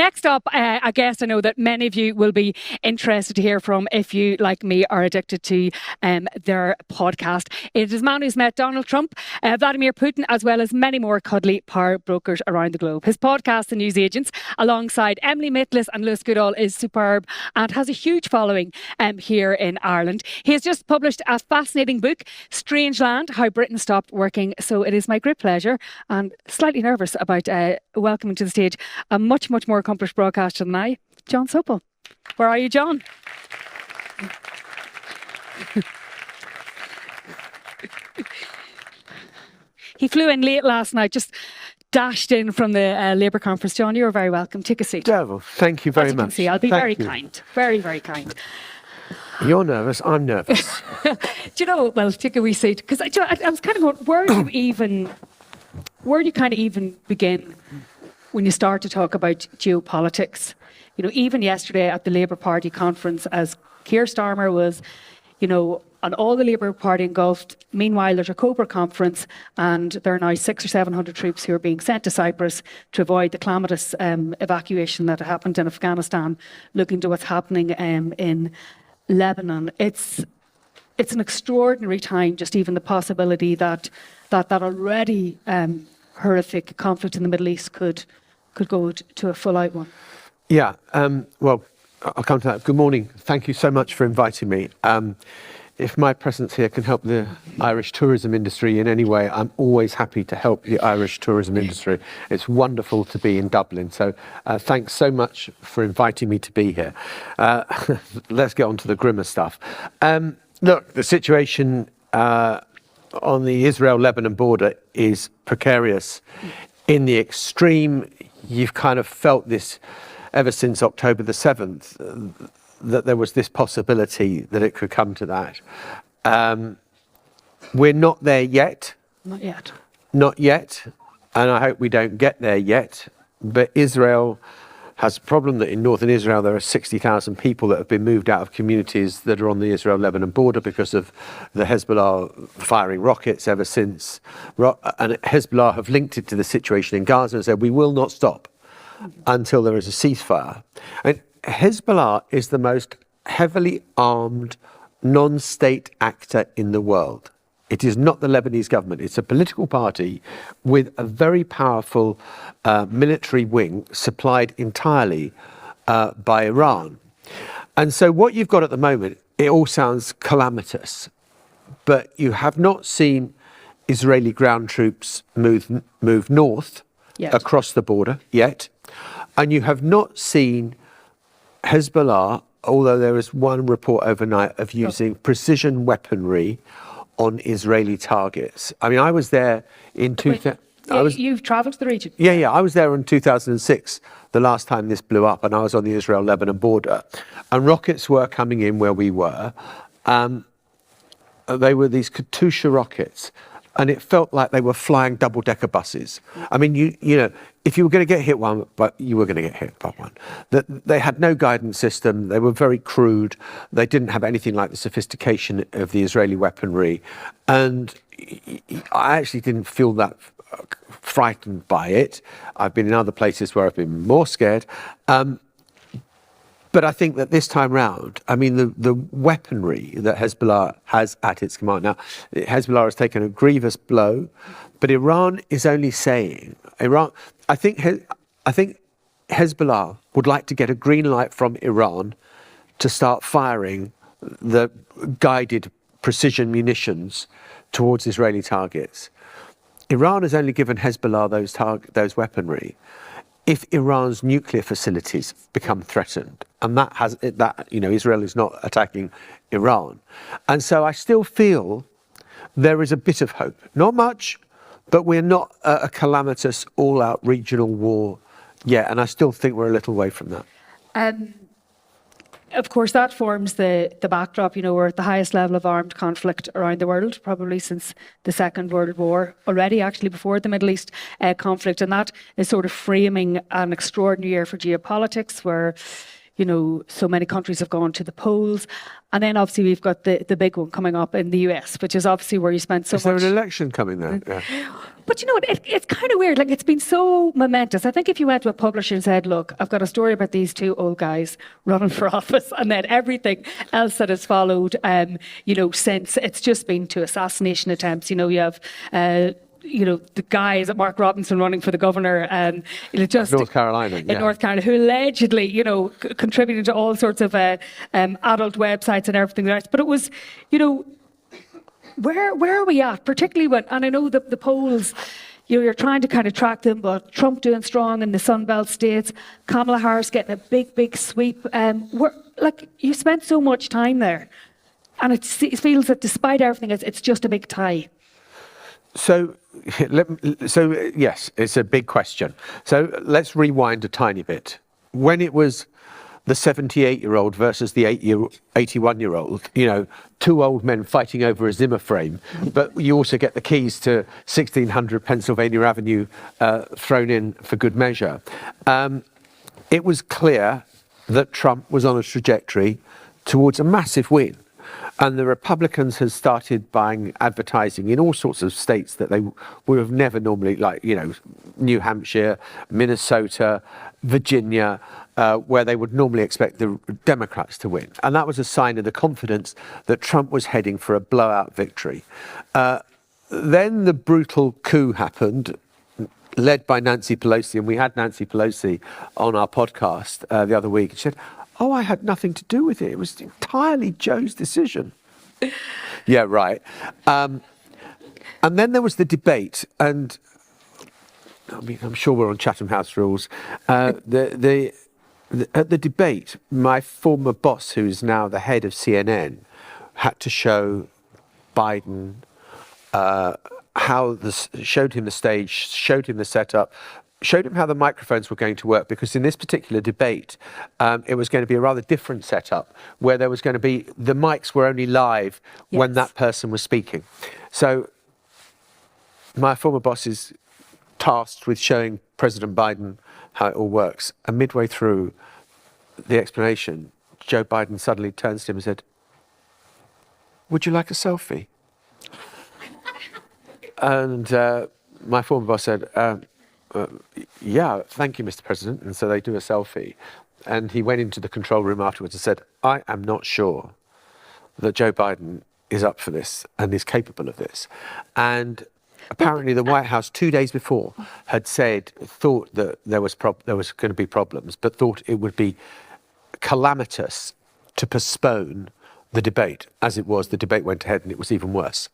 Next up, a guest I know that many of you will be interested to hear from if you, like me, are addicted to their podcast. It is a man who's met Donald Trump, Vladimir Putin, as well as many more cuddly power brokers around the globe. His podcast, The News Agents, alongside Emily Mitlis and Lewis Goodall, is superb and has a huge following here in Ireland. He has just published a fascinating book, Strange Land, How Britain Stopped Working. So it is my great pleasure and slightly nervous about welcoming to the stage a much more accomplished broadcaster than I, Jon Sopel. Where are you, John? He flew in late last night, just dashed in from the Labour conference. John, you're very welcome. Take a seat. Devil, thank you very much. As you can see, I'll be very kind. Very kind. You're nervous, I'm nervous. Do you know, well, take a wee seat. Because I was kind of going, where do you kind of even begin when you start to talk about geopolitics? You know, even yesterday at the Labour Party conference, as Keir Starmer was, you know, and all the Labour Party engulfed. Meanwhile, there's a Cobra conference, and there are now 600 or 700 troops who are being sent to Cyprus to avoid the calamitous evacuation that happened in Afghanistan, looking to what's happening in Lebanon. It's an extraordinary time, just even the possibility that already horrific conflict in the Middle East could go to a full-out one. Yeah, well, I'll come to that. Good morning. Thank you so much for inviting me. If my presence here can help the Irish tourism industry in any way, I'm always happy to help the Irish tourism industry. It's wonderful to be in Dublin. So thanks so much for inviting me to be here. Let's get on to the grimmer stuff. Look, the situation on the Israel-Lebanon border is precarious in the extreme. You've kind of felt this ever since October the 7th, that there was this possibility that it could come to that. We're not there yet. Not yet. Not yet. And I hope we don't get there yet. But Israel has a problem that in northern Israel there are 60,000 people that have been moved out of communities that are on the Israel-Lebanon border because of the Hezbollah firing rockets ever since. And Hezbollah have linked it to the situation in Gaza and said, we will not stop until there is a ceasefire. And Hezbollah is the most heavily armed non-state actor in the world. It is not the Lebanese government. It's a political party with a very powerful military wing supplied entirely by Iran. And so what you've got at the moment, it all sounds calamitous, but you have not seen Israeli ground troops move north across the border yet. And you have not seen Hezbollah, although there is one report overnight of using precision weaponry on Israeli targets. I mean, I was there in 2000. You've travelled to the region? Yeah. I was there in 2006, the last time this blew up, and I was on the Israel-Lebanon border. And rockets were coming in where we were. They were these Katyusha rockets. And it felt like they were flying double-decker buses. I mean, you know, if you were going to get hit one, but you were going to get hit by one. They had no guidance system. They were very crude. They didn't have anything like the sophistication of the Israeli weaponry. And I actually didn't feel that frightened by it. I've been in other places where I've been more scared. But I think that this time round, I mean, the weaponry that Hezbollah has at its command. Now, Hezbollah has taken a grievous blow, but Iran is only saying, I think Hezbollah would like to get a green light from Iran to start firing the guided precision munitions towards Israeli targets. Iran has only given Hezbollah those weaponry if Iran's nuclear facilities become threatened, and Israel is not attacking Iran. And so I still feel there is a bit of hope. Not much, but we're not a calamitous all-out regional war yet, and I still think we're a little way from that. Of course, that forms the backdrop. You know, we're at the highest level of armed conflict around the world, probably since the Second World War, already actually before the Middle East conflict. And that is sort of framing an extraordinary year for geopolitics where, so many countries have gone to the polls. And then obviously we've got the big one coming up in the US, which is obviously where you spent so much. Is there an election coming there? Yeah. But it's kind of weird. Like, it's been so momentous. I think if you went to a publisher and said, look, I've got a story about these two old guys running for office, and then everything else that has followed, since, it's just been two assassination attempts. You have the guys at Mark Robinson running for the governor, just North Carolina, in North Carolina, who allegedly, contributed to all sorts of adult websites and everything else. But it was, where are we at? Particularly when, and I know the polls, you're trying to kind of track them, but Trump doing strong in the Sunbelt states, Kamala Harris getting a big sweep. You spent so much time there, and it feels that despite everything, it's just a big tie. So yes, it's a big question. So let's rewind a tiny bit. When it was the 78-year-old versus the 81-year-old, two old men fighting over a Zimmer frame, but you also get the keys to 1600 Pennsylvania Avenue thrown in for good measure. It was clear that Trump was on a trajectory towards a massive win. And the Republicans had started buying advertising in all sorts of states that they would have never normally, like, New Hampshire, Minnesota, Virginia, where they would normally expect the Democrats to win. And that was a sign of the confidence that Trump was heading for a blowout victory. Then the brutal coup happened, led by Nancy Pelosi, and we had Nancy Pelosi on our podcast the other week. She said, "Oh, I had nothing to do with it. It was entirely Joe's decision." Yeah, right. And then there was the debate, and I'm sure we're on Chatham House rules. At the debate, my former boss, who is now the head of CNN, had to show Biden showed him the stage, showed him the setup, showed him how the microphones were going to work, because in this particular debate, it was going to be a rather different setup, where there was going to be, the mics were only live when that person was speaking. So my former boss is tasked with showing President Biden how it all works. And midway through the explanation, Joe Biden suddenly turns to him and said, "Would you like a selfie?" And my former boss said, "Yeah, thank you, Mr. President." And so they do a selfie. And he went into the control room afterwards and said, "I am not sure that Joe Biden is up for this and is capable of this." And apparently the White House 2 days before had thought that there was going to be problems, but thought it would be calamitous to postpone the debate. As it was, the debate went ahead and it was even worse.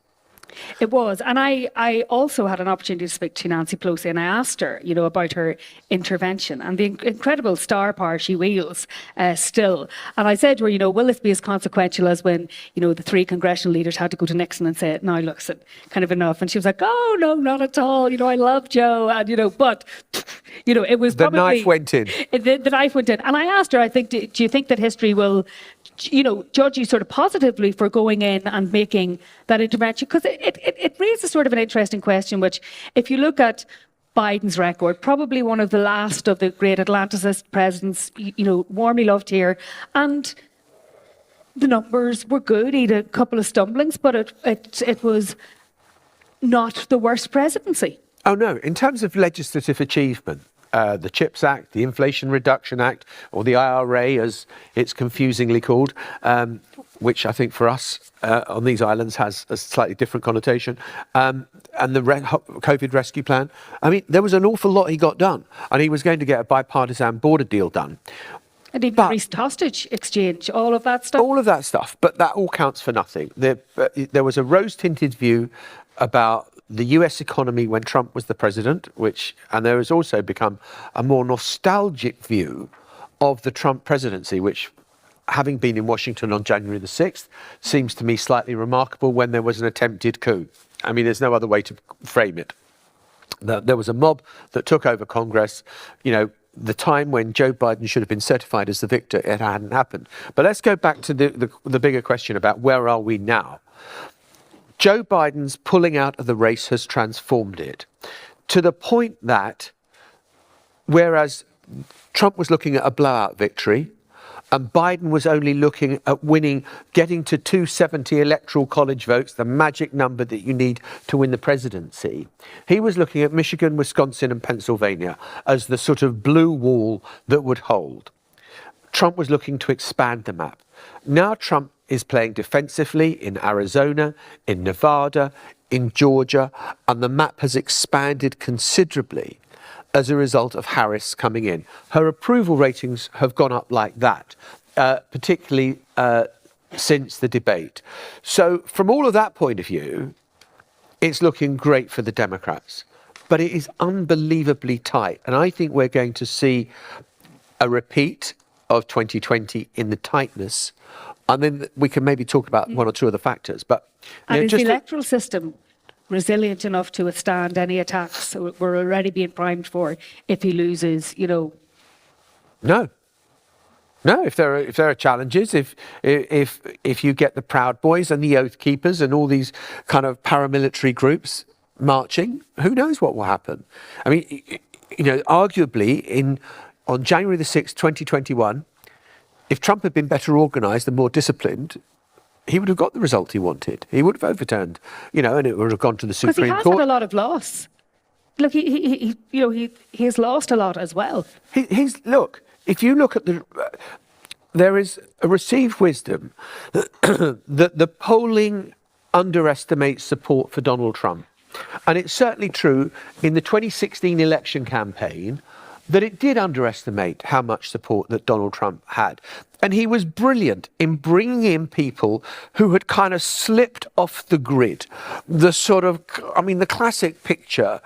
It was. And I also had an opportunity to speak to Nancy Pelosi, and I asked her, about her intervention and the incredible star power she wields still. And I said to her, will this be as consequential as when, the three congressional leaders had to go to Nixon and say, "Now, look, kind of enough." And she was like, "Oh, no, not at all. I love Joe." And, but, it was the probably... knife went in. The knife went in. And I asked her, I think, do you think that history will... judge you sort of positively for going in and making that intervention? Because it raises sort of an interesting question, which, if you look at Biden's record, probably one of the last of the great Atlanticist presidents, warmly loved here, and the numbers were good. He had a couple of stumblings, but it was not the worst presidency. Oh, no. In terms of legislative achievement, the CHIPS Act, the Inflation Reduction Act, or the IRA, as it's confusingly called, which I think for us on these islands has a slightly different connotation, and the COVID rescue plan. I mean, there was an awful lot he got done, and he was going to get a bipartisan border deal done. And even increased hostage exchange, all of that stuff. All of that stuff, but that all counts for nothing. There was a rose-tinted view about the US economy when Trump was the president, and there has also become a more nostalgic view of the Trump presidency, which, having been in Washington on January the 6th, seems to me slightly remarkable when there was an attempted coup. I mean, there's no other way to frame it. There was a mob that took over Congress, the time when Joe Biden should have been certified as the victor, it hadn't happened. But let's go back to the bigger question about where are we now? Joe Biden's pulling out of the race has transformed it to the point that, whereas Trump was looking at a blowout victory, and Biden was only looking at winning, getting to 270 electoral college votes, the magic number that you need to win the presidency. He was looking at Michigan, Wisconsin and Pennsylvania as the sort of blue wall that would hold. Trump was looking to expand the map. Now Trump is playing defensively in Arizona, in Nevada, in Georgia, and the map has expanded considerably as a result of Harris coming in. Her approval ratings have gone up like that, particularly since the debate. So from all of that point of view, it's looking great for the Democrats. But it is unbelievably tight. And I think we're going to see a repeat of 2020 in the tightness. And then we can maybe talk about one or two of the factors. But and is the electoral system resilient enough to withstand any attacks so we're already being primed for if he loses, No. If there are challenges, if you get the Proud Boys and the Oath Keepers and all these kind of paramilitary groups marching, who knows what will happen? I mean, arguably on January the 6th, 2021, if Trump had been better organised and more disciplined, he would have got the result he wanted. He would have overturned, and it would have gone to the Supreme Court. Because he has had a lot of loss. Look, he has lost a lot as well. Look, if you look at there is a received wisdom that the polling underestimates support for Donald Trump. And it's certainly true in the 2016 election campaign that it did underestimate how much support that Donald Trump had. And he was brilliant in bringing in people who had kind of slipped off the grid. The classic picture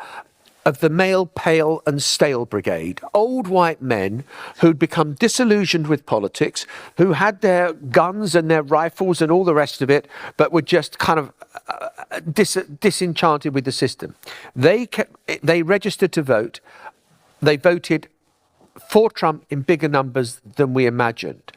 of the male, pale and stale brigade, old white men who'd become disillusioned with politics, who had their guns and their rifles and all the rest of it, but were just kind of disenchanted with the system. They registered to vote. They voted for Trump in bigger numbers than we imagined.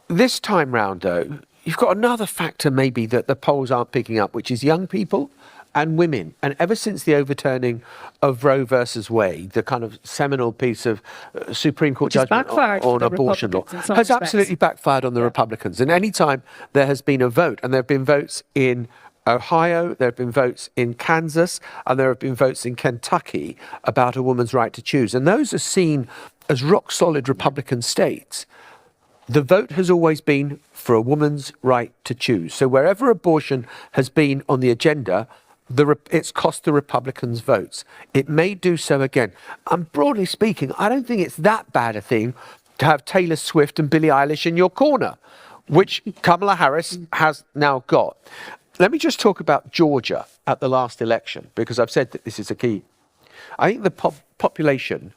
This time round, though, you've got another factor maybe that the polls aren't picking up, which is young people and women. And ever since the overturning of Roe versus Wade, the kind of seminal piece of Supreme Court judgment on abortion law, has absolutely backfired on the Republicans. And any time there has been a vote, and there have been votes in Ohio, there have been votes in Kansas, and there have been votes in Kentucky about a woman's right to choose. And those are seen as rock-solid Republican states. The vote has always been for a woman's right to choose. So wherever abortion has been on the agenda, it's cost the Republicans votes. It may do so again. And broadly speaking, I don't think it's that bad a thing to have Taylor Swift and Billie Eilish in your corner, which Kamala Harris has now got. Let me just talk about Georgia at the last election, because I've said that this is a key. I think the population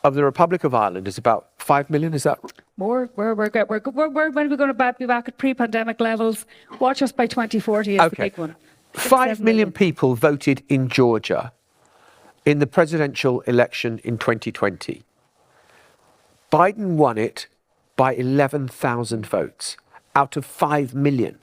of the Republic of Ireland is about 5 million. Is that more? When are we going to be back at pre-pandemic levels? Watch us by 2040 is the big one. 5 million people voted in Georgia in the presidential election in 2020. Biden won it by 11,000 votes out of 5 million.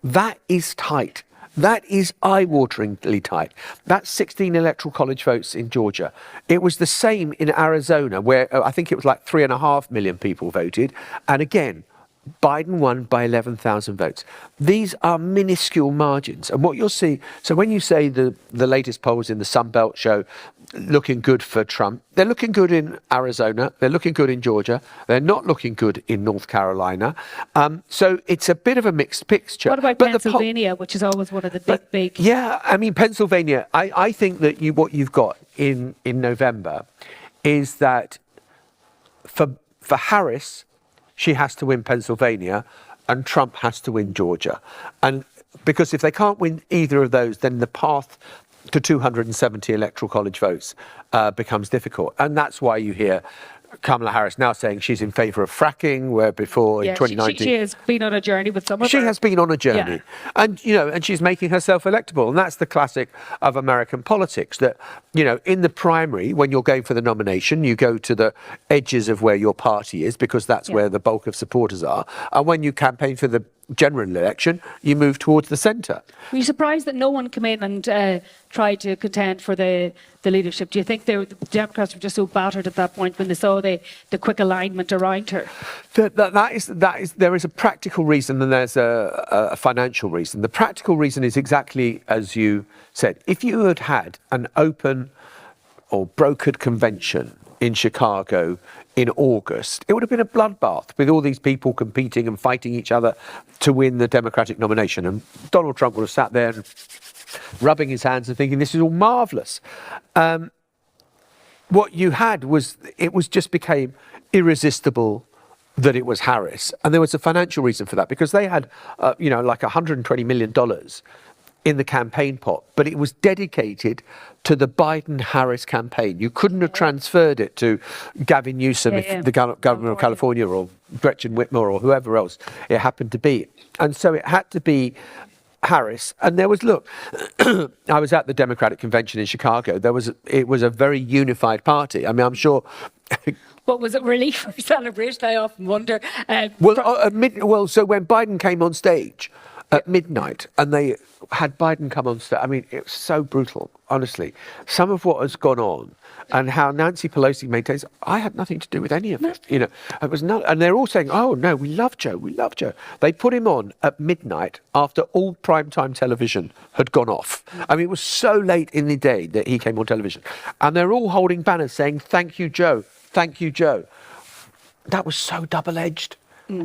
That is tight. That is eye-wateringly tight. That's 16 electoral college votes in Georgia. It was the same in Arizona, where I think it was like 3.5 million people voted. And again, Biden won by 11,000 votes. These are minuscule margins. And what you'll see, so when you say the latest polls in the Sun Belt show looking good for Trump, they're looking good in Arizona, they're looking good in Georgia, they're not looking good in North Carolina. So it's a bit of a mixed picture. What about Pennsylvania, which is always one of the big... Yeah, I mean, Pennsylvania, I think that what you've got in November is that for Harris, she has to win Pennsylvania and Trump has to win Georgia. And because if they can't win either of those, then the path to 270 electoral college votes becomes difficult. And that's why you hear Kamala Harris now saying she's in favour of fracking, where before in 2019... She has been on a journey with some of She has been on a journey. Yeah. And she's making herself electable. And that's the classic of American politics, that, in the primary, when you're going for the nomination, you go to the edges of where your party is, because that's where the bulk of supporters are. And when you campaign for the general election, you move towards the centre. Were you surprised that no one came in and tried to contend for the leadership? Do you think the Democrats were just so battered at that point when they saw the quick alignment around her? There is a practical reason and there's a financial reason. The practical reason is exactly as you said. If you had had an open or brokered convention in Chicago in August, it would have been a bloodbath with all these people competing and fighting each other to win the Democratic nomination. And Donald Trump would have sat there and rubbing his hands and thinking, this is all marvellous. What you had was, it just became irresistible that it was Harris. And there was a financial reason for that, because they had, like $120 million in the campaign pot, but it was dedicated to the Biden-Harris campaign. You couldn't have transferred it to Gavin Newsom, the governor of California, or Gretchen Whitmer, or whoever else it happened to be. And so it had to be Harris. And there was, look, I was at the Democratic Convention in Chicago. It was a very unified party. I mean, I'm sure. What was it, relief or celebration? I often wonder. So when Biden came on stage at midnight, and they had Biden come on stage, I mean, it was so brutal, honestly. Some of what has gone on, and how Nancy Pelosi maintains, I had nothing to do with any of it. It was not, and they're all saying, "Oh no, we love Joe, we love Joe." They put him on at midnight after all primetime television had gone off. I mean, it was so late in the day that he came on television, and they're all holding banners saying, "Thank you, Joe. Thank you, Joe." That was so double-edged.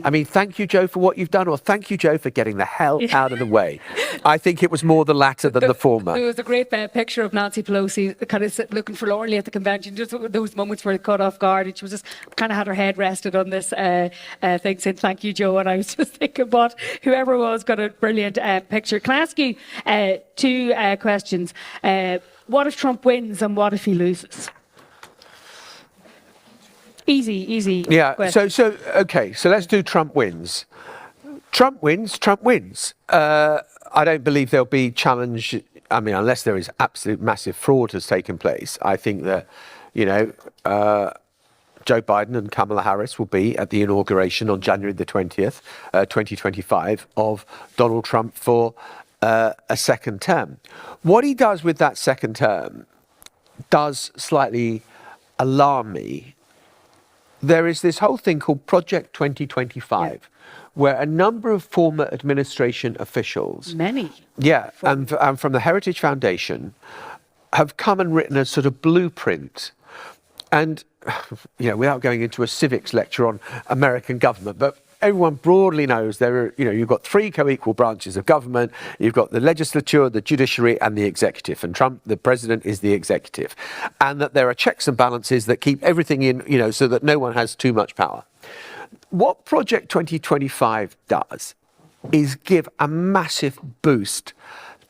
I mean, thank you, Joe, for what you've done, or thank you, Joe, for getting the hell out of the way. I think it was more the latter than the former. There was a great picture of Nancy Pelosi kind of looking forlornly at the convention, just those moments where it caught off guard, and she was just kind of had her head rested on this thing, saying, thank you, Joe. And I was just thinking, but whoever it was got a brilliant picture. Can I ask you two questions? What if Trump wins, and what if he loses? Easy. Yeah. Question. So let's do Trump wins. Trump wins. I don't believe there'll be challenge. I mean, unless there is absolute massive fraud has taken place. I think that, Joe Biden and Kamala Harris will be at the inauguration on January the 20th, 2025, of Donald Trump for a second term. What he does with that second term does slightly alarm me. There is this whole thing called Project 2025, where a number of former administration officials, and from the Heritage Foundation, have come and written a sort of blueprint. And, without going into a civics lecture on American government, but everyone broadly knows you've got three co-equal branches of government. You've got the legislature, the judiciary, and the executive. And Trump, the president, is the executive. And that there are checks and balances that keep everything in, so that no one has too much power. What Project 2025 does is give a massive boost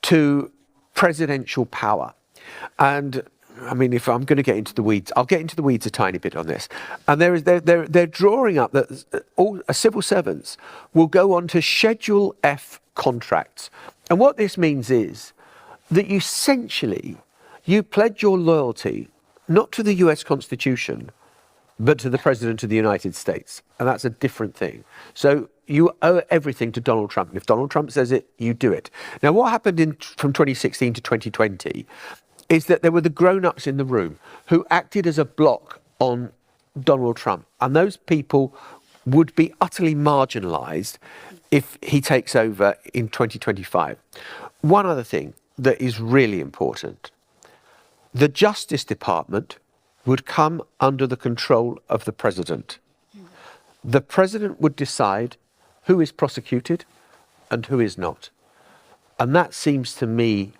to presidential power. And I mean, if I'm going to get into the weeds, I'll get into the weeds a tiny bit on this. And they're drawing up that all civil servants will go on to Schedule F contracts. And what this means is that you pledge your loyalty not to the US Constitution, but to the President of the United States. And that's a different thing. So you owe everything to Donald Trump. And if Donald Trump says it, you do it. Now, what happened from 2016 to 2020 is that there were the grown-ups in the room who acted as a block on Donald Trump. And those people would be utterly marginalised if he takes over in 2025. One other thing that is really important. The Justice Department would come under the control of the president. The president would decide who is prosecuted and who is not. And that seems to me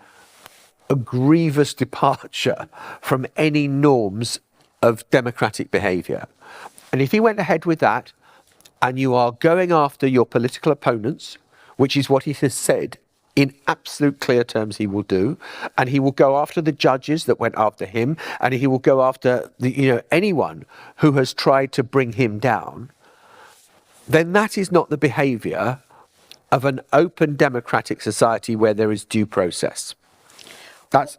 a grievous departure from any norms of democratic behaviour. And if he went ahead with that, and you are going after your political opponents, which is what he has said in absolute clear terms he will do, and he will go after the judges that went after him, and he will go after anyone who has tried to bring him down, then that is not the behaviour of an open democratic society where there is due process. That's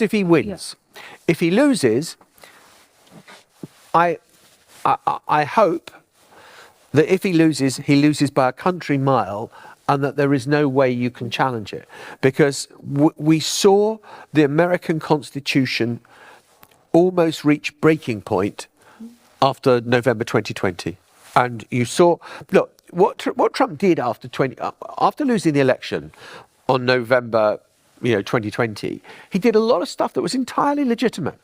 if he wins. Yeah. If he loses, I hope that if he loses by a country mile, and that there is no way you can challenge it. Because we saw the American Constitution almost reach breaking point after November 2020. And you saw, look, what Trump did after losing the election on November 2020, he did a lot of stuff that was entirely legitimate.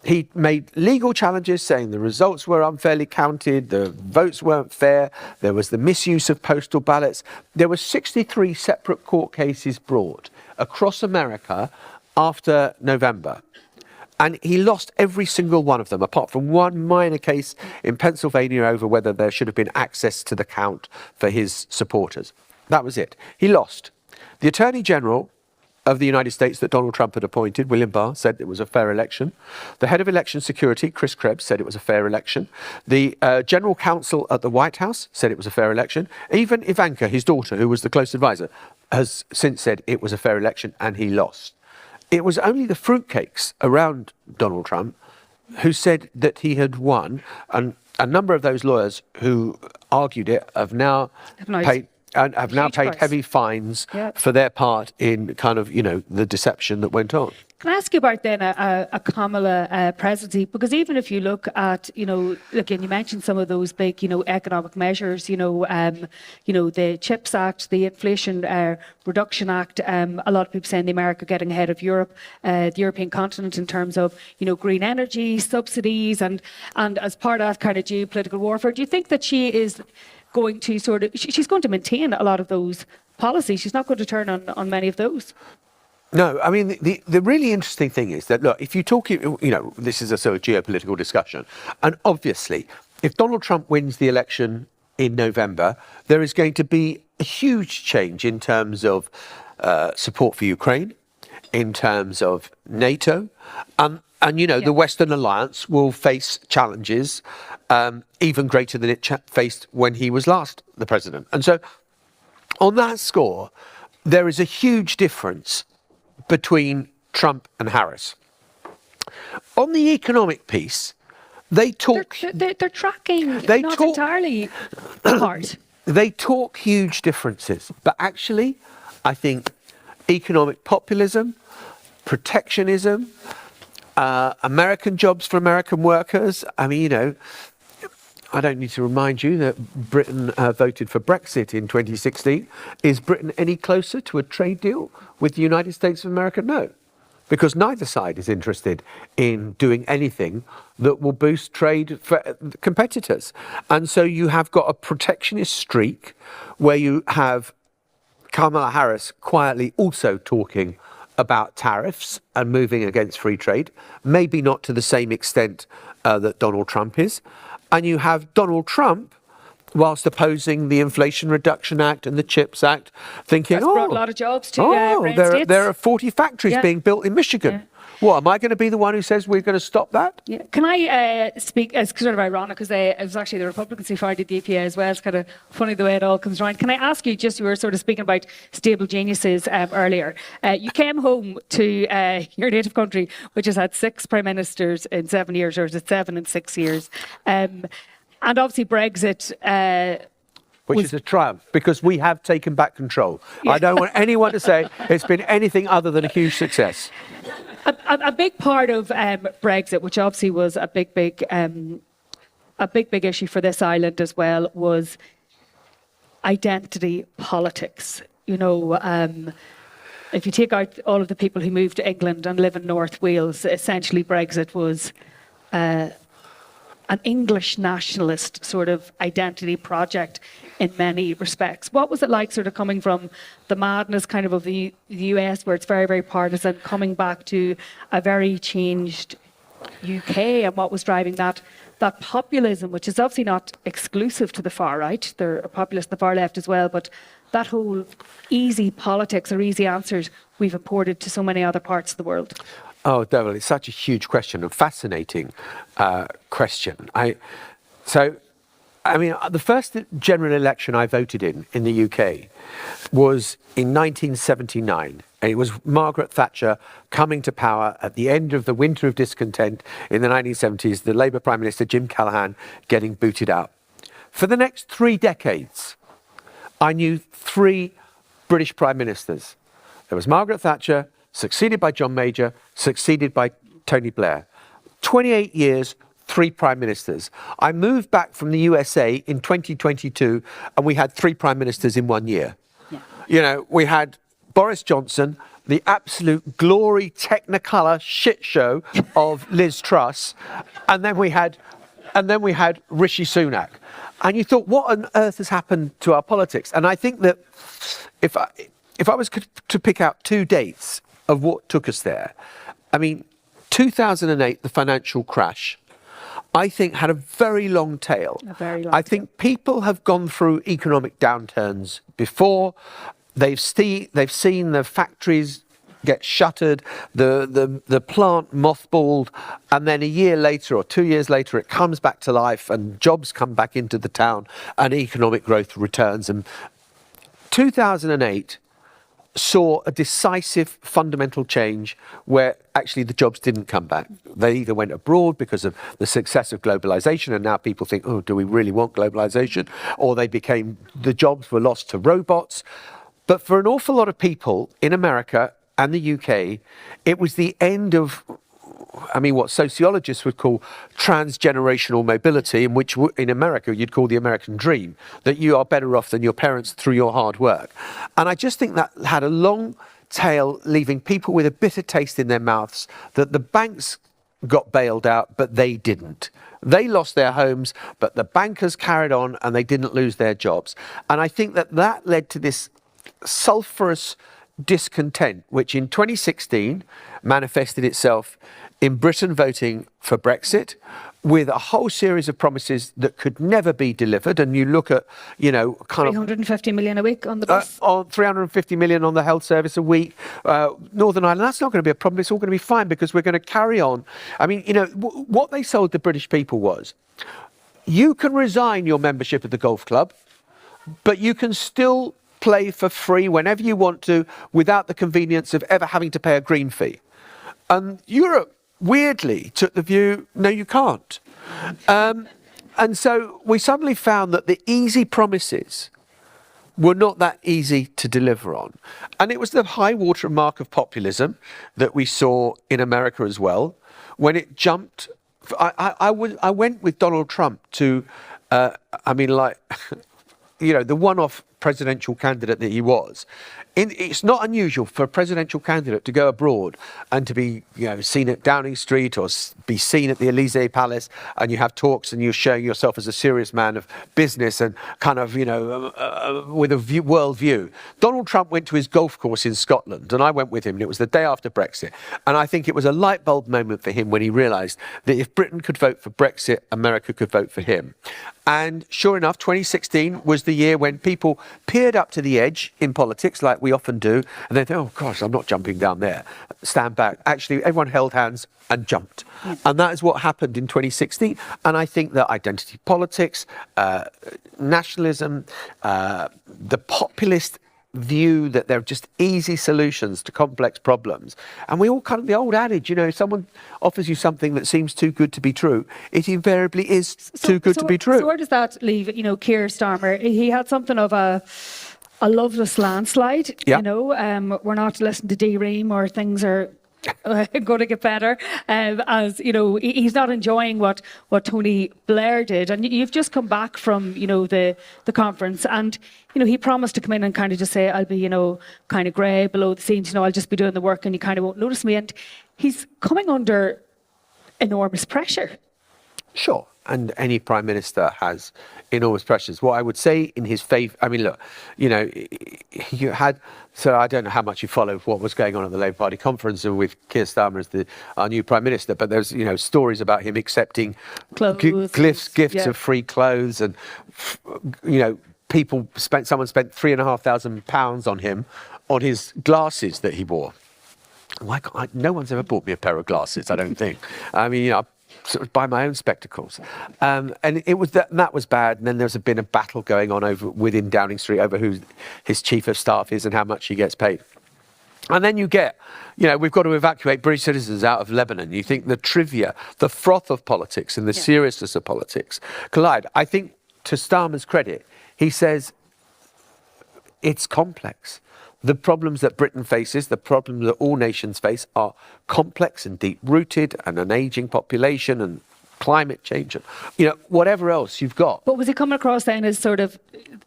He made legal challenges saying the results were unfairly counted, the votes weren't fair, there was the misuse of postal ballots. There were 63 separate court cases brought across America after November. And he lost every single one of them, apart from one minor case in Pennsylvania over whether there should have been access to the count for his supporters. That was it. He lost. The Attorney General of the United States that Donald Trump had appointed, William Barr, said it was a fair election. The head of election security, Chris Krebs, said it was a fair election. The general counsel at the White House said it was a fair election. Even Ivanka, his daughter, who was the close advisor, has since said it was a fair election, and he lost. It was only the fruitcakes around Donald Trump who said that he had won, and a number of those lawyers who argued it have now paid heavy fines for their part in kind of, the deception that went on. Can I ask you about then a Kamala presidency? Because even if you look at, again, you mentioned some of those big, economic measures, the CHIPS Act, the Inflation Reduction Act, a lot of people saying the America getting ahead of Europe, the European continent in terms of, green energy, subsidies, and as part of that kind of geopolitical warfare. Do you think that she is going to she's going to maintain a lot of those policies? She's not going to turn on many of those? No, I mean, the really interesting thing is that, look, if you talk, this is a sort of geopolitical discussion. And obviously, if Donald Trump wins the election in November, there is going to be a huge change in terms of support for Ukraine, in terms of NATO. The Western alliance will face challenges even greater than it faced when he was last the president. And so on that score, there is a huge difference between Trump and Harris. On the economic piece, they talk... They're tracking, not entirely apart. They talk huge differences. But actually, I think economic populism, protectionism, American jobs for American workers. I mean, I don't need to remind you that Britain voted for Brexit in 2016. Is Britain any closer to a trade deal with the United States of America? No, because neither side is interested in doing anything that will boost trade for competitors. And so you have got a protectionist streak where you have Kamala Harris quietly also talking about tariffs and moving against free trade, maybe not to the same extent that Donald Trump is. And you have Donald Trump, whilst opposing the Inflation Reduction Act and the CHIPS Act, thinking, that's brought a lot of jobs to there are 40 factories being built in Michigan. Yeah. What, am I going to be the one who says we're going to stop that? Yeah. Can I speak, it's sort of ironic because it was actually the Republicans who fired the EPA as well. It's kind of funny the way it all comes around. Can I ask you, you were sort of speaking about stable geniuses earlier. You came home to your native country, which has had 6 prime ministers in 7 years, or is it 7 in 6 years? And obviously Brexit... which is a triumph, because we have taken back control. Yeah. I don't want anyone to say it's been anything other than a huge success. A big part of Brexit, which obviously was a big issue for this island as well, was identity politics. If you take out all of the people who moved to England and live in North Wales, essentially Brexit was an English nationalist sort of identity project in many respects. What was it like sort of coming from the madness kind of the US, where it's very, very partisan, coming back to a very changed UK, and what was driving that populism, which is obviously not exclusive to the far right. There are populists on the far left as well, but that whole easy politics or easy answers we've imported to so many other parts of the world. Oh, Devil, it's such a huge question, a fascinating question. The first general election I voted in the UK was in 1979. And it was Margaret Thatcher coming to power at the end of the winter of discontent in the 1970s, the Labour Prime Minister, Jim Callaghan, getting booted out. For the next 3 decades, I knew 3 British prime ministers. There was Margaret Thatcher, succeeded by John Major, succeeded by Tony Blair. 28 years, 3 prime ministers. I moved back from the USA in 2022 and we had 3 prime ministers in 1 year. Yeah. You know, we had Boris Johnson, the absolute glory technicolor shit show of Liz Truss, and then we had Rishi Sunak. And you thought, what on earth has happened to our politics? And I think that if I was to pick out 2 dates of what took us there, I mean, 2008, the financial crash, I think had a very long tail. I think people have gone through economic downturns before. They've seen the factories get shuttered, the plant mothballed, and then a year later or 2 years later, it comes back to life and jobs come back into the town and economic growth returns. And 2008 saw a decisive fundamental change where actually the jobs didn't come back. They either went abroad because of the success of globalization, and now people think, oh, do we really want globalization? Or the jobs were lost to robots. But for an awful lot of people in America and the UK, it was the end of, I mean, what sociologists would call transgenerational mobility, in which in America you'd call the American dream, that you are better off than your parents through your hard work. And I just think that had a long tail, leaving people with a bitter taste in their mouths that the banks got bailed out, but they didn't. They lost their homes, but the bankers carried on and they didn't lose their jobs. And I think that led to this sulphurous discontent, which in 2016 manifested itself in Britain voting for Brexit, with a whole series of promises that could never be delivered. And you look at, you know, kind 350 million a week on the bus. 350 million on the health service a week. Northern Ireland, that's not going to be a problem. It's all going to be fine because we're going to carry on. I mean, you know, what they sold the British people was, you can resign your membership of the golf club, but you can still play for free whenever you want to without the convenience of ever having to pay a green fee. And Europe weirdly took the view, no, you can't. And so we suddenly found that the easy promises were not that easy to deliver on. And it was the high water mark of populism that we saw in America as well, when it jumped. I went with Donald Trump to, I mean, like, you know, the one-off presidential candidate that he was. It's not unusual for a presidential candidate to go abroad and to be, you know, seen at Downing Street or be seen at the Elysee Palace, and you have talks and you're showing yourself as a serious man of business and kind of, you know, with a world view. Donald Trump went to his golf course in Scotland, and I went with him, and it was the day after Brexit. And I think it was a light bulb moment for him when he realised that if Britain could vote for Brexit, America could vote for him. And sure enough, 2016 was the year when people peered up to the edge in politics, like we often do, and they thought, oh gosh, I'm not jumping down there. Stand back. Actually, everyone held hands and jumped. And that is what happened in 2016. And I think that identity politics, nationalism, the populist view that they're just easy solutions to complex problems. And we all kind of, the old adage, you know, if someone offers you something that seems too good to be true, it invariably is too good to be true. So where does that leave, you know, Keir Starmer? He had something of a loveless landslide, you know. We're not listening to D-Ream or things are going to get better, as you know, he's not enjoying what Tony Blair did. And you've just come back from, you know, the conference, and you know, he promised to come in and kind of just say, I'll be, you know, kind of grey below the scenes, you know, I'll just be doing the work and you kind of won't notice me. And he's coming under enormous pressure. Sure. And any prime minister has enormous pressures. What I would say in his favour, I mean, look, you know, you had, so I don't know how much you followed what was going on at the Labour Party conference and with Keir Starmer as our new prime minister, but there's, you know, stories about him accepting gifts of free clothes, and, you know, someone spent £3,500 on him, on his glasses that he wore. No one's ever bought me a pair of glasses, I don't think. I mean, you know, sort of buy my own spectacles, and it was that was bad. And then there's been a battle going on within Downing Street over who his chief of staff is and how much he gets paid. And then you get, you know, we've got to evacuate British citizens out of Lebanon. You think the trivia, the froth of politics and the seriousness of politics collide. I think to Starmer's credit, he says it's complex. The problems that Britain faces, the problems that all nations face, are complex and deep-rooted, and an ageing population and climate change and, whatever else you've got. But was he coming across then as sort of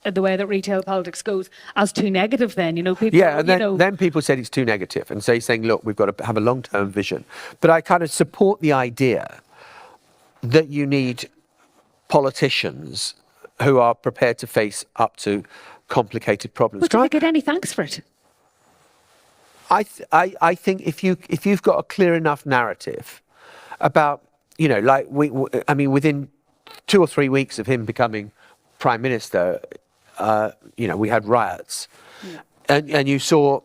the way that retail politics goes as too negative then? People, yeah, and then people said it's too negative, and so he's saying, look, we've got to have a long-term vision. But I kind of support the idea that you need politicians who are prepared to face up to complicated problems. But did they get any thanks for it? I think if you've got a clear enough narrative about, within 2 or 3 weeks of him becoming prime minister, we had riots, and you saw,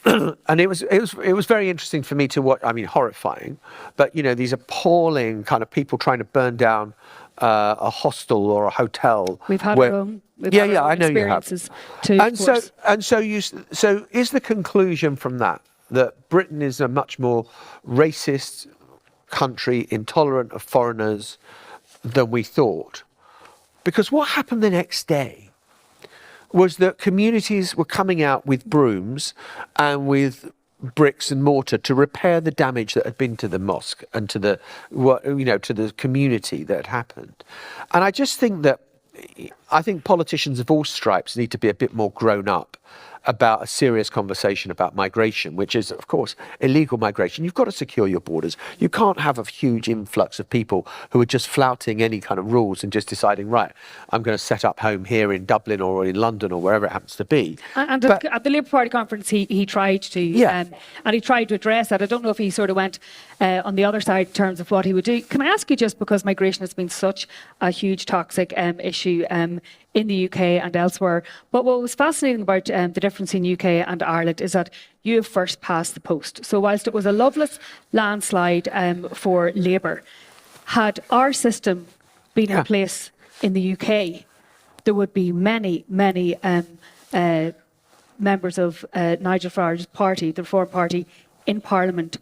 and it was very interesting for me to watch. I mean, horrifying, but these appalling kind of people trying to burn down a hostel or a hotel. We've had our own. I know you have. Too, so is the conclusion from that Britain is a much more racist country, intolerant of foreigners than we thought? Because what happened the next day was that communities were coming out with brooms and with bricks and mortar to repair the damage that had been to the mosque and to the community that had happened. And I just think that politicians of all stripes need to be a bit more grown up about a serious conversation about migration, which is, of course, illegal migration. You've got to secure your borders. You can't have a huge influx of people who are just flouting any kind of rules and just deciding, right, I'm going to set up home here in Dublin or in London or wherever it happens to be. And at the Labour Party conference, he tried to, and he tried to address that. I don't know if he sort of went on the other side in terms of what he would do. Can I ask you, just because migration has been such a huge toxic issue in the UK and elsewhere, but what was fascinating about the difference in UK and Ireland is that you have first passed the post. So whilst it was a loveless landslide for Labour, had our system been in place in the UK, there would be many members of Nigel Farage's party, the Reform Party, in Parliament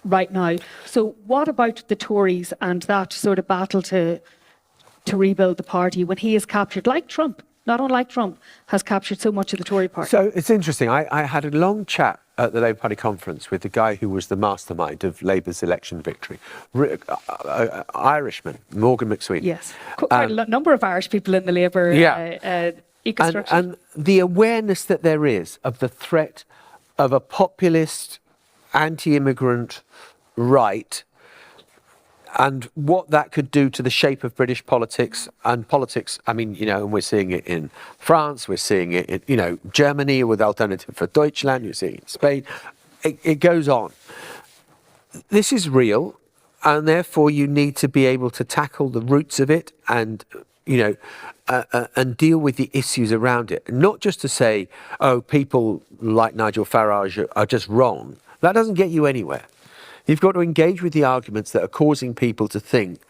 right now. So what about the Tories and that sort of battle to rebuild the party when he is captured, like Trump, not unlike Trump, has captured so much of the Tory party? So it's interesting. I had a long chat at the Labour Party conference with the guy who was the mastermind of Labour's election victory, Irishman, Morgan McSween. Yes, quite a number of Irish people in the Labour ecostructure. And the awareness that there is of the threat of a populist, anti-immigrant right, and what that could do to the shape of British politics and politics. I mean, and we're seeing it in France, we're seeing it in, Germany with Alternative for Deutschland, you're seeing it in Spain. It goes on. This is real, and therefore you need to be able to tackle the roots of it and, and deal with the issues around it. Not just to say, oh, people like Nigel Farage are just wrong. That doesn't get you anywhere. You've got to engage with the arguments that are causing people to think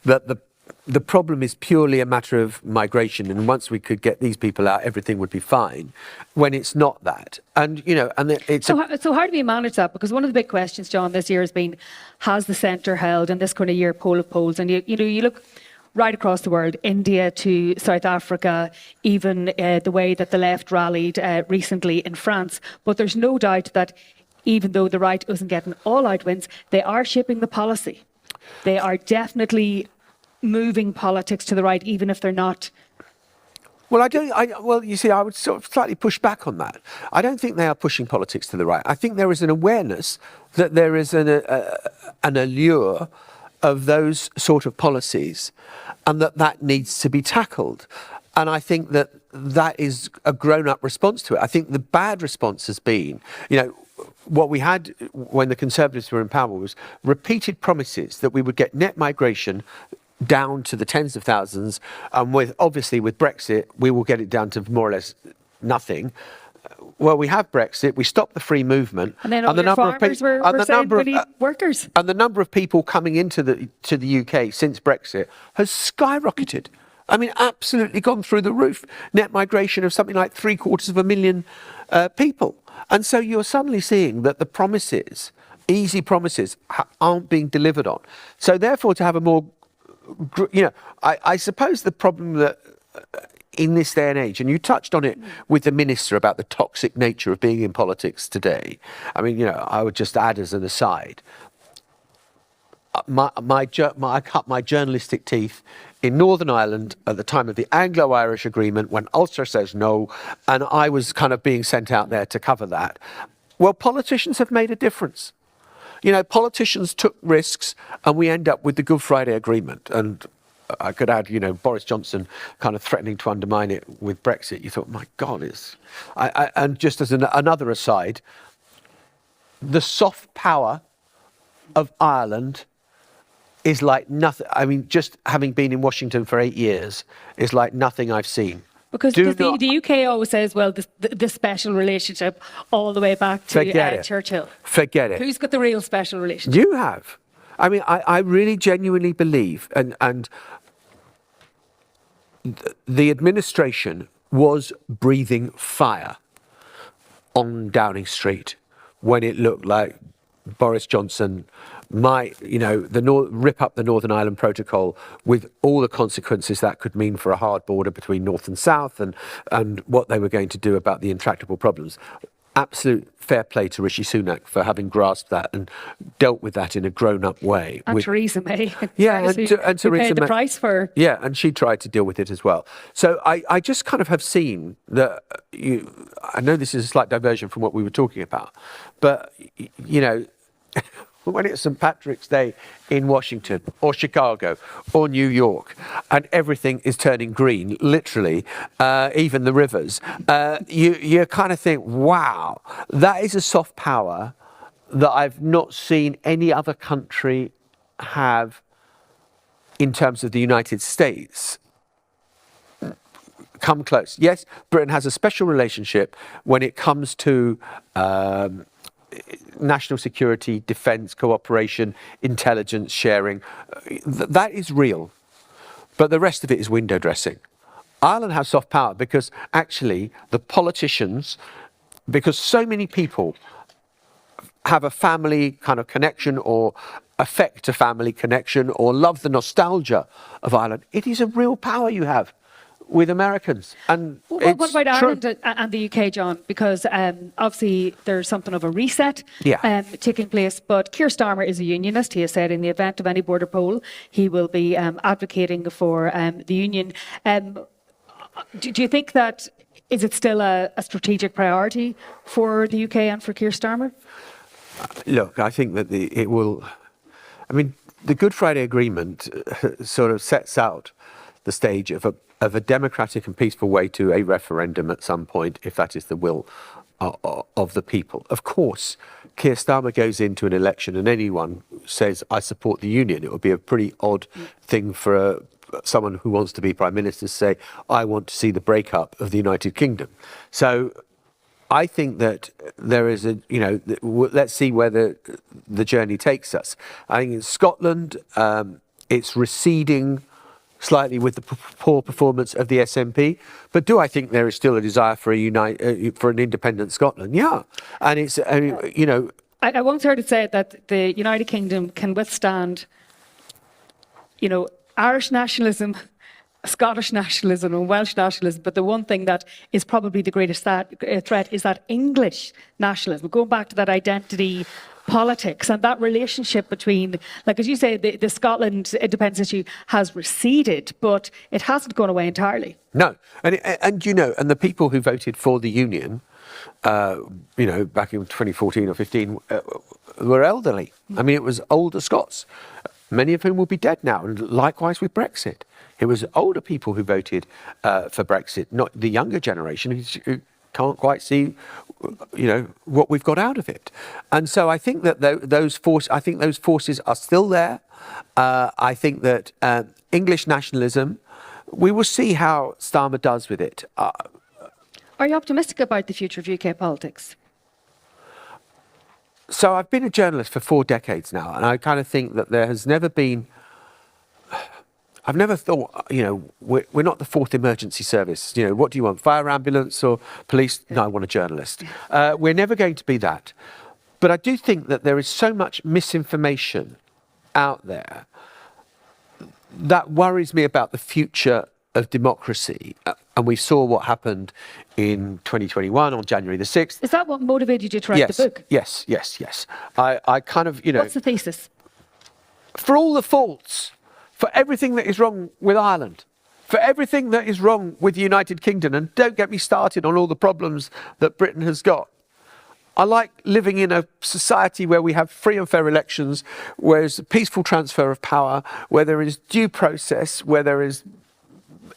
that the problem is purely a matter of migration, and once we could get these people out, everything would be fine, when it's not that. And, it's... So how do we manage that? Because one of the big questions, John, this year has been, has the centre held in this kind of year poll of polls? And, you look right across the world, India to South Africa, even the way that the left rallied recently in France. But there's no doubt that even though the right isn't getting all-out wins, they are shaping the policy. They are definitely moving politics to the right, even if they're not. Well, you see, I would sort of slightly push back on that. I don't think they are pushing politics to the right. I think there is an awareness that there is an allure of those sort of policies, and that needs to be tackled. And I think that is a grown-up response to it. I think the bad response has been, what we had when the Conservatives were in power was repeated promises that we would get net migration down to the tens of thousands, and obviously with Brexit we will get it down to more or less nothing. Well, we have Brexit, we stopped the free movement, and then the number of people, workers, and the number of people coming into the UK since Brexit has skyrocketed. I mean, absolutely gone through the roof. Net migration of something like 750,000 people. And so you're suddenly seeing that the promises, easy promises, aren't being delivered on. So therefore, to have a more I suppose the problem that in this day and age, and you touched on it with the minister about the toxic nature of being in politics today. I mean, I would just add as an aside, I cut my journalistic teeth in Northern Ireland at the time of the Anglo-Irish Agreement when Ulster says no, and I was kind of being sent out there to cover that. Well, politicians have made a difference. Politicians took risks, and we end up with the Good Friday Agreement. And I could add, Boris Johnson kind of threatening to undermine it with Brexit. You thought, my God, and just as another aside, the soft power of Ireland is like nothing. I mean, just having been in Washington for 8 years is like nothing I've seen. Because the UK always says, well, the special relationship all the way back to Churchill. Forget it. Who's got the real special relationship? You have. I mean, I really genuinely believe, and the administration was breathing fire on Downing Street when it looked like Boris Johnson might, rip up the Northern Ireland Protocol with all the consequences that could mean for a hard border between North and South, and what they were going to do about the intractable problems. Absolute fair play to Rishi Sunak for having grasped that and dealt with that in a grown-up way. And Theresa May. Yeah, and Theresa paid the May, price for. Yeah, and she tried to deal with it as well. So I just kind of have seen that. I know this is a slight diversion from what we were talking about, but when it's St. Patrick's Day in Washington or Chicago or New York and everything is turning green, literally, even the rivers, you kind of think, wow, that is a soft power that I've not seen any other country have in terms of the United States come close. Yes, Britain has a special relationship when it comes to national security, defence, cooperation, intelligence sharing. That is real. But the rest of it is window dressing. Ireland has soft power because actually the politicians, because so many people have a family kind of connection or affect a family connection or love the nostalgia of Ireland, it is a real power you have with Americans. And what about Ireland and the UK, John? Because obviously there's something of a reset taking place, but Keir Starmer is a unionist. He has said in the event of any border poll, he will be advocating for the union. Do you think that, is it still a strategic priority for the UK and for Keir Starmer? Look, I think that it will. I mean, the Good Friday Agreement sort of sets out the stage of a democratic and peaceful way to a referendum at some point, if that is the will of the people. Of course, Keir Starmer goes into an election and anyone says, I support the union. It would be a pretty odd thing for someone who wants to be Prime Minister to say, I want to see the breakup of the United Kingdom. So I think that there is let's see where the journey takes us. I think in Scotland, it's receding slightly with the poor performance of the SNP, but do I think there is still a desire for an independent Scotland? Yeah, and it's I once heard it said that the United Kingdom can withstand, Irish nationalism, Scottish nationalism, and Welsh nationalism, but the one thing that is probably the greatest threat is that English nationalism. Going back to that identity politics and that relationship between, like as you say, the Scotland independence issue has receded, but it hasn't gone away entirely. No, and the people who voted for the union, back in 2014 or 15, were elderly. I mean, it was older Scots, many of whom will be dead now, and likewise with Brexit. It was older people who voted for Brexit, not the younger generation who can't quite see, what we've got out of it. And so I think that those forces are still there. I think that English nationalism, we will see how Starmer does with it. Are you optimistic about the future of UK politics? So I've been a journalist for 4 decades now, and I kind of think that there has never been. I've never thought, we're not the fourth emergency service. What do you want, fire ambulance or police? No, I want a journalist. We're never going to be that. But I do think that there is so much misinformation out there that worries me about the future of democracy. And we saw what happened in 2021 on January the 6th. Is that what motivated you to write the book? Yes. I kind of, What's the thesis? For all the faults, for everything that is wrong with Ireland, for everything that is wrong with the United Kingdom, and don't get me started on all the problems that Britain has got. I like living in a society where we have free and fair elections, where there's a peaceful transfer of power, where there is due process, where there is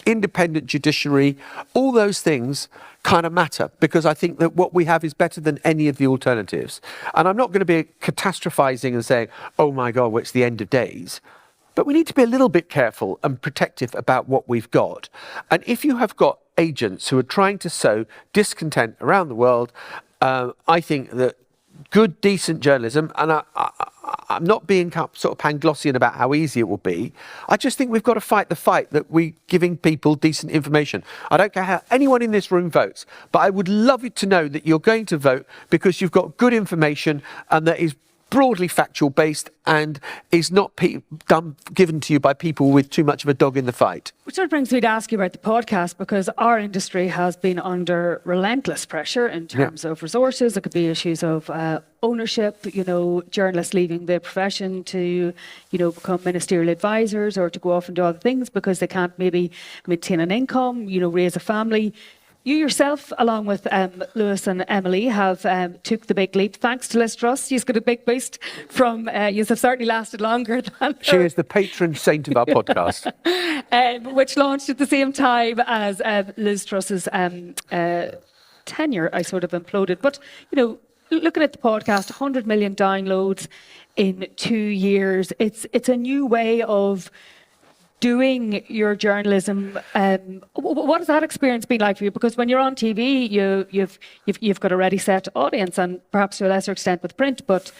independent judiciary. All those things kind of matter, because I think that what we have is better than any of the alternatives. And I'm not going to be catastrophizing and saying, oh my God, well, it's the end of days. But we need to be a little bit careful and protective about what we've got. And if you have got agents who are trying to sow discontent around the world, I think that good, decent journalism, and I'm not being sort of Panglossian about how easy it will be. I just think we've got to fight the fight that we're giving people decent information. I don't care how anyone in this room votes, but I would love you to know that you're going to vote because you've got good information and that is broadly factual based and is not given to you by people with too much of a dog in the fight. Which sort of brings me to ask you about the podcast, because our industry has been under relentless pressure in terms of resources. It could be issues of ownership, journalists leaving the profession to, become ministerial advisors or to go off and do other things because they can't maybe maintain an income, raise a family. You yourself, along with Lewis and Emily, have took the big leap. Thanks to Liz Truss, you've got a big boost from, you have certainly lasted longer than She is the patron saint of our podcast. Which launched at the same time as Liz Truss's tenure, I sort of imploded. But, looking at the podcast, 100 million downloads in 2 years. It's a new way of doing your journalism. What has that experience been like for you? Because when you're on TV, you've got a ready set audience, and perhaps to a lesser extent with print. But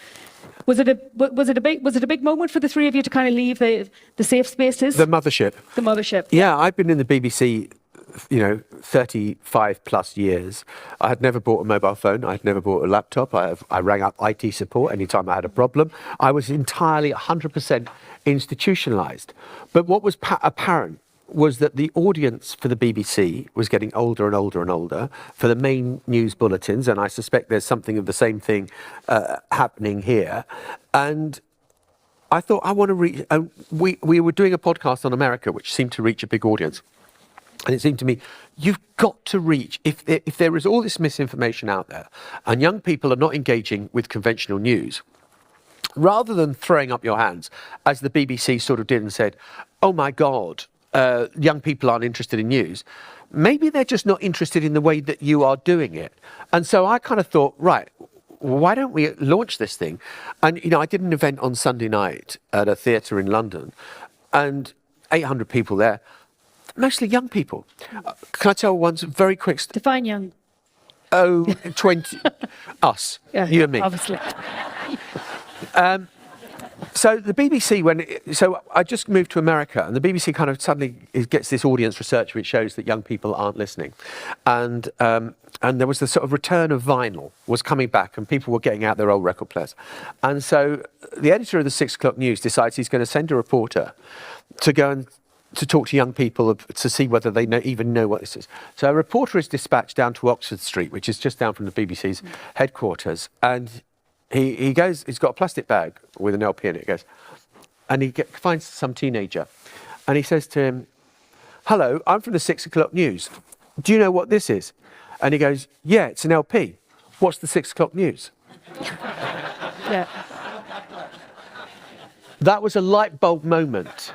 was it a big moment for the three of you to kind of leave the safe spaces? The mothership. The mothership. Yeah, I've been in the BBC 35 plus years. I had never bought a mobile phone. I had never bought a laptop. I rang up IT support anytime I had a problem. I was entirely 100% institutionalized. But what was apparent was that the audience for the BBC was getting older and older and older for the main news bulletins. And I suspect there's something of the same thing happening here. And I thought, I want to reach, we were doing a podcast on America, which seemed to reach a big audience. And it seemed to me, you've got to reach, if there is all this misinformation out there and young people are not engaging with conventional news, rather than throwing up your hands, as the BBC sort of did and said, oh my God, young people aren't interested in news, maybe they're just not interested in the way that you are doing it. And so I kind of thought, right, why don't we launch this thing? And, I did an event on Sunday night at a theatre in London, and 800 people there. Mostly young people. Can I tell one very quick? Define young. 20. Us. Yeah, you and me. Obviously. So the BBC, so I just moved to America, and the BBC kind of suddenly gets this audience research which shows that young people aren't listening. And there was the sort of return of vinyl was coming back, and people were getting out their old record players. And so the editor of the 6 o'clock news decides he's going to send a reporter to go and to talk to young people to see whether they even know what this is. So a reporter is dispatched down to Oxford Street, which is just down from the BBC's headquarters, and he goes, he's got a plastic bag with an LP in it, and he finds some teenager, and he says to him, hello, I'm from the 6 o'clock news. Do you know what this is? And he goes, yeah, it's an LP. What's the 6 o'clock news? Yeah. That was a light bulb moment.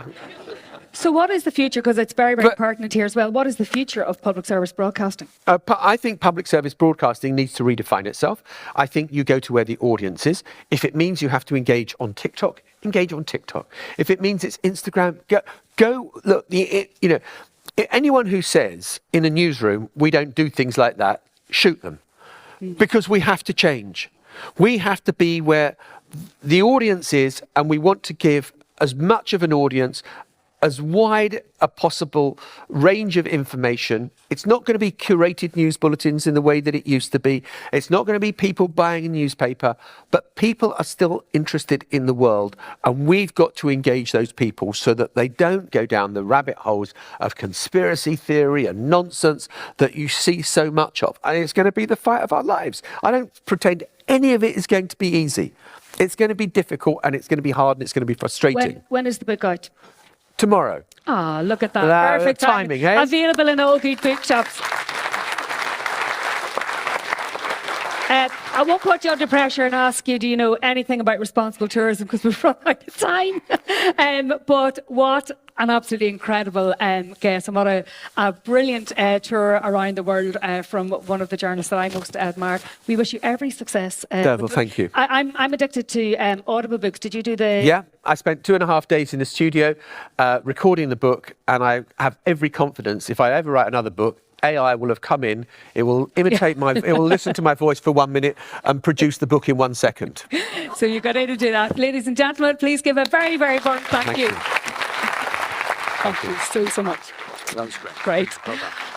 So what is the future? Because it's very, very pertinent here as well. What is the future of public service broadcasting? I think public service broadcasting needs to redefine itself. I think you go to where the audience is. If it means you have to engage on TikTok, engage on TikTok. If it means it's Instagram, go look. Anyone who says in a newsroom we don't do things like that, shoot them, because we have to change. We have to be where the audience is, and we want to give as much of an audience as wide a possible range of information. It's not going to be curated news bulletins in the way that it used to be. It's not going to be people buying a newspaper, but people are still interested in the world. And we've got to engage those people so that they don't go down the rabbit holes of conspiracy theory and nonsense that you see so much of. And it's going to be the fight of our lives. I don't pretend any of it is going to be easy. It's going to be difficult, and it's going to be hard, and it's going to be frustrating. When is the book out? Tomorrow. Ah, look at that. Perfect timing, eh? Available in all good bookshops. I won't put you under pressure and ask you, do you know anything about responsible tourism, because we've run out of time. But what an absolutely incredible guest, and what a brilliant tour around the world from one of the journalists that I most admire. We wish you every success. Devil, thank you. I'm addicted to Audible books. Did you do the... Yeah, I spent 2.5 days in the studio recording the book, and I have every confidence if I ever write another book, AI will have come in, it will imitate it will listen to my voice for 1 minute and produce the book in 1 second. So you got in to do that. Ladies and gentlemen, please give a very, very warm thank you. Thank you so much. That was great. Great. Well done.